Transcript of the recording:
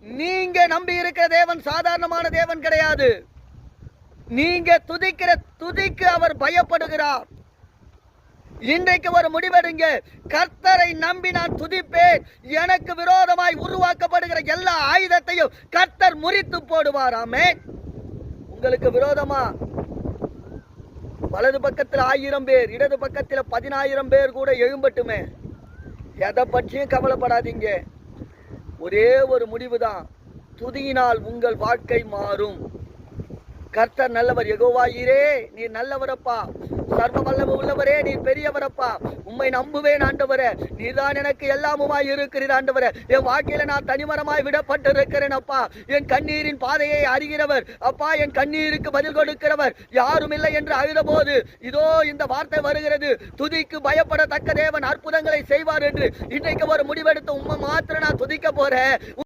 நீங்க நம்பி இருக்கிற தேவன் சாதாரணமான தேவன் கிடையாது. நீங்க துதிக்கிற துதிக்கு அவர் பயப்படுகிறார். இன்றைக்கு ஒரு முடிவெடுங்க. கர்த்தரை நம்பி நான் துதிப்பேன். எனக்கு விரோதமாய் உருவாக்கப்படுகிற எல்லா ஆயுதத்தையும் கர்த்தர் முறித்து போடுவார். ஆமென். உங்களுக்கு விரோதமா வலது பக்கத்தில் 1000 பேர், இடது பக்கத்தில் 10000 பேர் கூட எழும்பட்டுமே, எதை பற்றியும் கவலைப்படாதீங்க. ஒரே ஒரு முடிவுதான், துதியினால் உங்கள் வாழ்க்கை மாறும். கர்த்தர் நல்லவர். யெகோவாயீரே, நீர் நல்லவரப்பா. சர்வ வல்லமை உள்ளவரே, நீர் பெரியவரப்பா. உம்மை நம்புவேன் ஆண்டவரே. நீர்தான் எனக்கு எல்லாமுமாய் இருக்கிறீர் ஆண்டவரே. என் வாழ்க்கையில நான் தனிமரமாய் விடப்பட்டு இருக்கிறேன் அப்பா. என் கண்ணீரின் பாதையை அறிகிறவர் அப்பா. என் கண்ணீருக்கு பதில் கொடுக்கிறவர் யாரும் இல்லை என்று அழுத போது இதோ இந்த வார்த்தை வருகிறது, துதிக்கு பயப்படத்தக்க தேவன் அற்புதங்களை செய்வார் என்று. இன்றைக்கு ஒரு முடிவெடுத்து உம்மை மாத்திரம் நான் துதிக்க போறேன்.